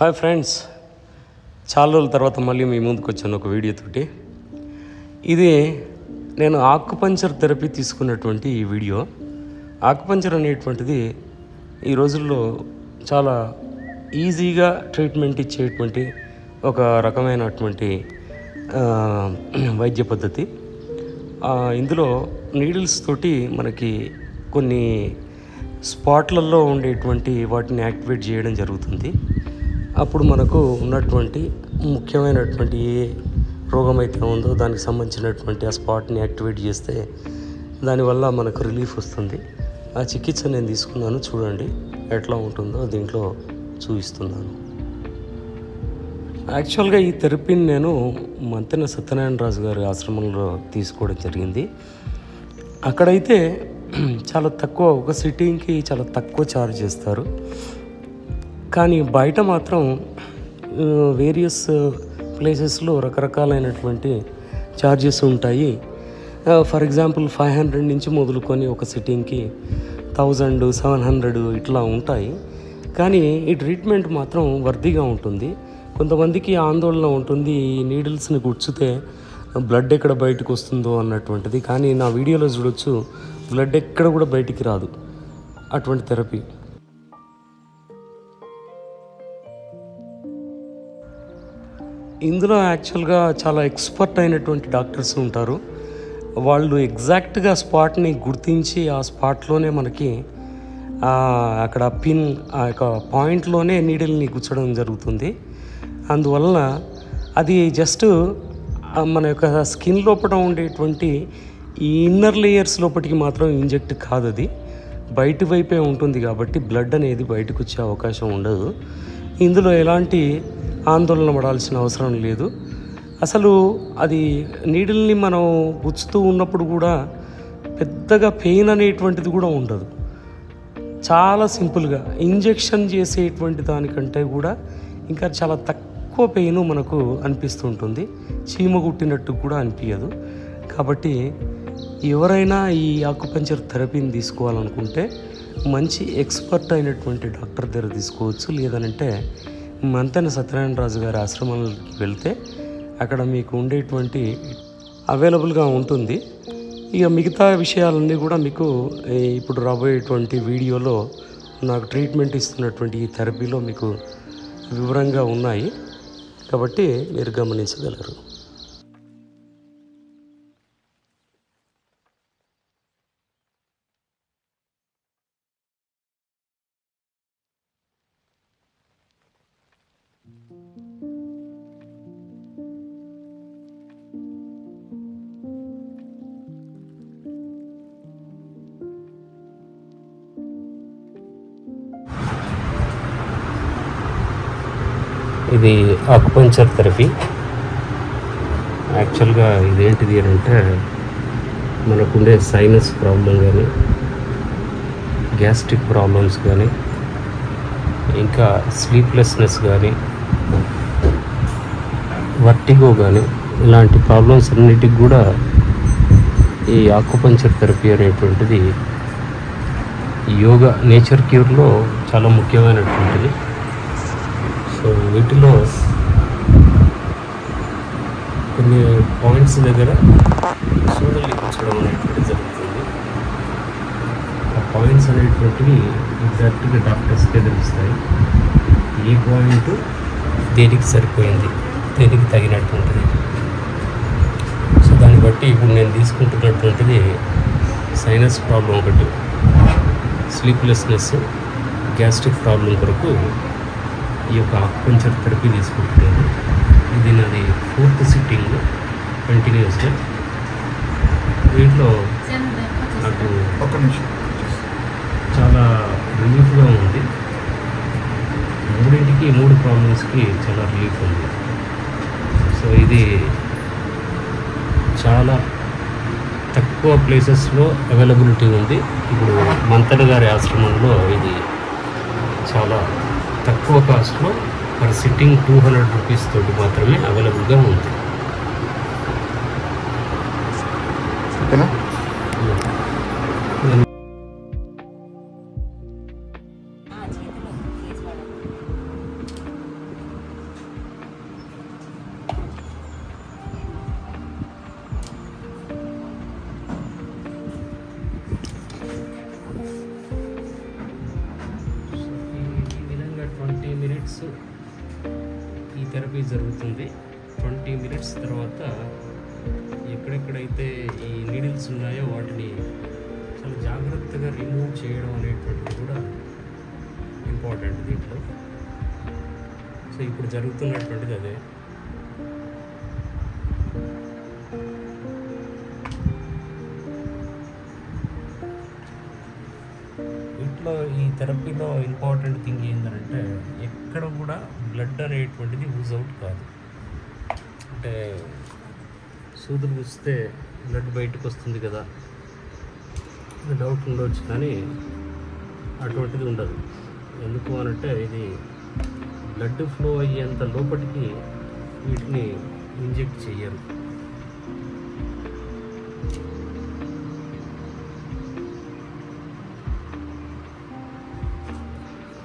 Hi friends, చాలా రోజుల తర్వాత మళ్ళీ మీ ముందుకు వచ్చాను ఒక వీడియోతోటి. ఇది నేను ఆకుపంచర్ థెరపీ తీసుకున్నటువంటి ఈ వీడియో. ఆకుపంచర్ అనేటువంటిది ఈ రోజుల్లో చాలా ఈజీగా ట్రీట్మెంట్ ఇచ్చేటువంటి ఒక రకమైనటువంటి వైద్య పద్ధతి. ఇందులో నీడిల్స్ తోటి మనకి కొన్ని స్పాట్లలో ఉండేటువంటి వాటిని యాక్టివేట్ చేయడం జరుగుతుంది. అప్పుడు మనకు ఉన్నటువంటి ముఖ్యమైనటువంటి ఏ రోగం అయితే ఉందో దానికి సంబంధించినటువంటి ఆ స్పాట్ని యాక్టివేట్ చేస్తే దానివల్ల మనకు రిలీఫ్ వస్తుంది. ఆ చికిత్స నేను తీసుకున్నాను, చూడండి ఎట్లా ఉంటుందో దీంట్లో చూపిస్తున్నాను. యాక్చువల్గా ఈ థెరపీని నేను మంతెన సత్యనారాయణ రాజు గారి ఆశ్రమంలో తీసుకోవడం జరిగింది. అక్కడైతే చాలా తక్కువ, ఒక సిట్టింగ్కి చాలా తక్కువ ఛార్జ్ చేస్తారు. కానీ బయట మాత్రం వేరియస్ ప్లేసెస్లో రకరకాలైనటువంటి ఛార్జెస్ ఉంటాయి. ఫర్ ఎగ్జాంపుల్ 500 నుంచి మొదలుకొని ఒక సిట్టింగ్కి 1000, 700 ఇట్లా ఉంటాయి. కానీ ఈ ట్రీట్మెంట్ మాత్రం వర్దిగా ఉంటుంది. కొంతమందికి ఆందోళన ఉంటుంది, ఈ నీడిల్స్ని గుచ్చితే బ్లడ్ ఎక్కడ బయటకు వస్తుందో అన్నటువంటిది. కానీ నా వీడియోలో చూడొచ్చు, బ్లడ్ ఎక్కడ కూడా బయటికి రాదు. అటువంటి థెరపీ. ఇందులో యాక్చువల్గా చాలా ఎక్స్పర్ట్ అయినటువంటి డాక్టర్స్ ఉంటారు. వాళ్ళు ఎగ్జాక్ట్గా స్పాట్ని గుర్తించి ఆ స్పాట్లోనే మనకి అక్కడ పిన్, ఆ యొక్క పాయింట్లోనే నీడిల్ని గుచ్చడం జరుగుతుంది. అందువలన అది జస్ట్ మన యొక్క స్కిన్ లోపల ఉండేటువంటి ఈ ఇన్నర్ లేయర్స్ లోపలికి మాత్రం ఇంజెక్ట్ కాదు, అది బయటి వైపే ఉంటుంది. కాబట్టి బ్లడ్ అనేది బయటకు వచ్చే అవకాశం ఉండదు. ఇందులో ఎలాంటి ఆందోళన పడాల్సిన అవసరం లేదు. అసలు అది నీడిల్ని మనం గుచ్చుతూ ఉన్నప్పుడు కూడా పెద్దగా పెయిన్ అనేటువంటిది కూడా ఉండదు. చాలా సింపుల్గా ఇంజెక్షన్ చేసేటువంటి దానికంటే కూడా ఇంకా చాలా తక్కువ పెయిన్ మనకు అనిపిస్తుంటుంది. చీమ కుట్టినట్టు కూడా అనిపించదు. కాబట్టి ఎవరైనా ఈ ఆకుపంచర్ థెరపీని తీసుకోవాలనుకుంటే మంచి ఎక్స్పర్ట్ అయినటువంటి డాక్టర్ దగ్గర తీసుకోవచ్చు. లేదనంటే మంతెన సత్యనారాయణ రాజు గారి ఆశ్రమానికి వెళ్తే అక్కడ మీకు ఉండేటువంటి అవైలబుల్గా ఉంటుంది. ఇక మిగతా విషయాలన్నీ కూడా మీకు ఇప్పుడు రాబోయేటువంటి వీడియోలో నాకు ట్రీట్మెంట్ ఇస్తున్నటువంటి ఈ థెరపీలో మీకు వివరంగా ఉన్నాయి. కాబట్టి మీరు గమనించగలరు. ఇది ఆకుపంచర్ థెరపీ. యాక్చువల్గా ఇదేంటిది అని అంటే మనకుండే సైనస్ ప్రాబ్లం కానీ, గ్యాస్ట్రిక్ ప్రాబ్లమ్స్ కానీ, ఇంకా స్లీప్లెస్నెస్ కానీ, వర్టిగో కానీ, ఇలాంటి ప్రాబ్లమ్స్ అన్నిటికి కూడా ఈ ఆకుపంచర్ థెరపీ అనేటువంటిది యోగా నేచర్ క్యూర్లో చాలా ముఖ్యమైనటువంటిది. సో వీటిలో కొన్ని పాయింట్స్ దగ్గర సూడల్ని కూర్చోవడం అనేటువంటిది జరుగుతుంది. ఆ పాయింట్స్ అనేటువంటివి ఎగ్జాక్ట్గా డాక్టర్స్కే తెలుస్తాయి. ఏ పాయింట్ దేనికి సరిపోయింది, దేనికి తగినటువంటిది. సో దాన్ని బట్టి ఇప్పుడు నేను తీసుకుంటున్నటువంటిది సైనస్ ప్రాబ్లం ఒకటి, స్లీప్లెస్నెస్, గ్యాస్ట్రిక్ ప్రాబ్లం కొరకు ఈ యొక్క ఆకుపంచర్ థెరపీ తీసుకుంటున్నాను. ఇది నాది 4th సిట్టింగ్ కంటిన్యూస్గా. వీటిలో నాకు చాలా రిలీఫ్గా ఉంది. 3 ప్రాబ్లమ్స్కి చాలా రిలీఫ్ ఉంది. సో ఇది చాలా తక్కువ ప్లేసెస్లో అవైలబిలిటీ ఉంది. ఇప్పుడు మంతెన గారి ఆశ్రమంలో ఇది చాలా తక్కువ కాస్ట్లో పర్ సిట్టింగ్ 200 రూపీస్ తోటి మాత్రమే అవైలబుల్గా ఉంది. మినిట్స్ ఈ థెరపీ జరుగుతుంది. 20 మినిట్స్ తర్వాత ఎక్కడెక్కడైతే ఈ నీడిల్స్ ఉన్నాయో వాటిని చాలా జాగ్రత్తగా రిమూవ్ చేయడం అనేటువంటిది కూడా ఇంపార్టెంట్ దీంట్లో. సో ఇప్పుడు జరుగుతున్నటువంటిది అదే. ఇట్లా ఈ థెరపీలో ఇంపార్టెంట్ థింగ్ ఏంటంటే ఎక్కడ కూడా బ్లడ్ అనేటువంటిది యూజ్ అవుట్ కాదు. అంటే సూదులు గుస్తే బ్లడ్ బయటకు వస్తుంది కదా, డౌట్ ఉండవచ్చు, కానీ అటువంటిది ఉండదు. ఎందుకు అనంటే ఇది బ్లడ్ ఫ్లో అయ్యేంత లోపలికి వీటిని ఇంజెక్ట్ చేయరు.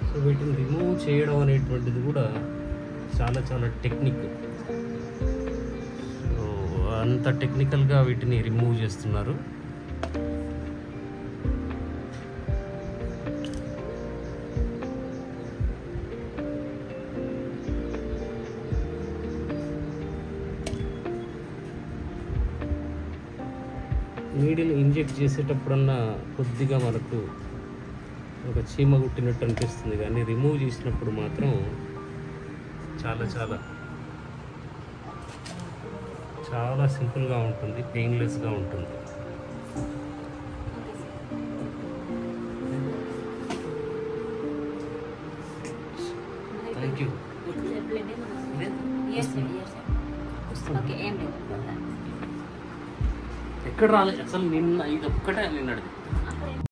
సో వీటిని రిమూవ్ చేయడం అనేటువంటిది కూడా చాలా చాలా టెక్నిక్. సో అంత టెక్నికల్గా వీటిని రిమూవ్ చేస్తున్నారు. నీడిల్ ఇంజెక్ట్ చేసేటప్పుడన్నా కొద్దిగా మనకు ఒక చీమ కుట్టినట్టు అనిపిస్తుంది, కానీ రిమూవ్ చేసినప్పుడు మాత్రం చాలా చాలా చాలా సింపుల్గా ఉంటుంది, పెయిన్లెస్గా ఉంటుంది. Thank you. ఎక్కడ రాలేదు అసలు, నిన్న ఇది ఒక్కటే నిన్నది.